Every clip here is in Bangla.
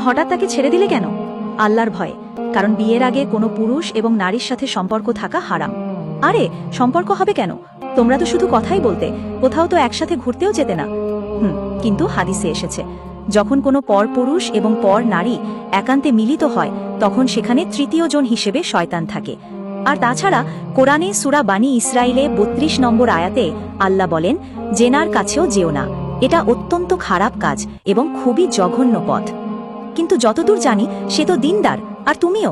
হঠাৎ তাকে ছেড়ে দিলে কেন? আল্লাহর ভয়ে। কারণ বিয়ের আগে কোনো পুরুষ এবং নারীর সাথে সম্পর্ক থাকা হারাম। আরে সম্পর্ক হবে কেন? তোমরা তো শুধু কথাই বলতে, কোথাও তো একসাথে ঘুরতেও যেতে না। কিন্তু হাদিসে এসেছে, যখন কোনো পর পুরুষ এবং পর নারী একান্তে মিলিত হয় তখন সেখানে তৃতীয় জন হিসেবে শয়তান থাকে। আর তাছাড়া কোরআনে সূরা বানী ইসরাইলে ৩২ নম্বর আয়াতে আল্লাহ বলেন, জেনার কাছেও যেও না, এটা অত্যন্ত খারাপ কাজ এবং খুবই জঘন্য পথ। কিন্তু যতদূর জানি সে তো দিনদার, আর তুমিও।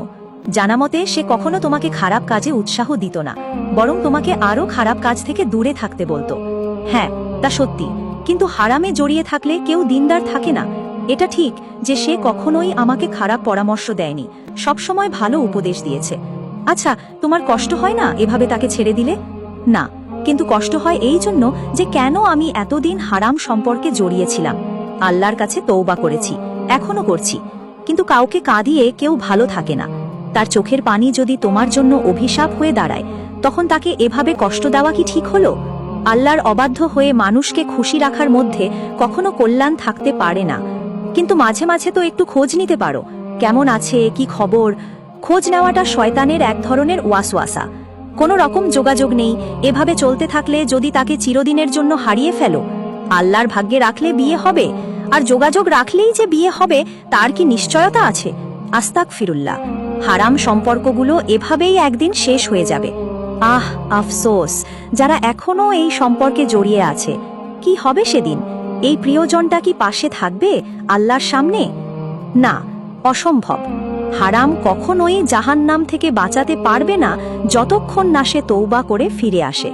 জানামতে সে কখনো তোমাকে খারাপ কাজে উৎসাহ দিত না, বরং তোমাকে আরও খারাপ কাজ থেকে দূরে থাকতে বলতো। হ্যাঁ, তা সত্যি। কিন্তু হারামে জড়িয়ে থাকলে কেউ দিনদার থাকে না। এটা ঠিক যে সে কখনোই আমাকে খারাপ পরামর্শ দেয়নি, সবসময় ভালো উপদেশ দিয়েছে। আচ্ছা, তোমার কষ্ট হয় না এভাবে তাকে ছেড়ে দিলে? না, কিন্তু কষ্ট হয় এই জন্য যে কেন আমি এতদিন হারাম সম্পর্কে জড়িয়েছিলাম। আল্লাহর কাছে তওবা করেছি, এখনো করছি। কিন্তু কাউকে কাঁদিয়ে কেউ ভালো থাকে না। তার চোখের পানি যদি তোমার জন্য অভিশাপ হয়ে দাঁড়ায়, তখন তাকে এভাবে কষ্ট দেওয়া কি ঠিক হলো? আল্লাহর অবাধ্য হয়ে মানুষকে খুশি রাখার মধ্যে কখনো কল্যাণ থাকতে পারে না। কিন্তু মাঝে মাঝে তো একটু খোঁজ নিতে পারো, কেমন আছে, কি খবর। খোঁজ নেওয়াটা শয়তানের এক ধরনের ওয়াসওয়াসা। কোনো রকম যোগাযোগ নেই, এভাবে চলতে থাকলে যদি তাকে চিরদিনের জন্য হারিয়ে ফেলো। আল্লাহর ভাগ্যে রাখলে বিয়ে হবে, আর যোগাযোগ রাখলেই যে বিয়ে হবে তার কি নিশ্চয়তা আছে? আস্তাগফিরুল্লাহ। হারাম সম্পর্কগুলো এভাবেই একদিন শেষ হয়ে যাবে। আহ, আফসোস যারা এখনো এই সম্পর্কে জড়িয়ে আছে। কি হবে সেদিন? এই প্রিয়জনটা কি পাশে থাকবে আল্লাহর সামনে? না, অসম্ভব। হারাম কখনোই জাহান্নাম থেকে বাঁচাতে পারবে না যতক্ষণ না সে তওবা করে ফিরে আসে।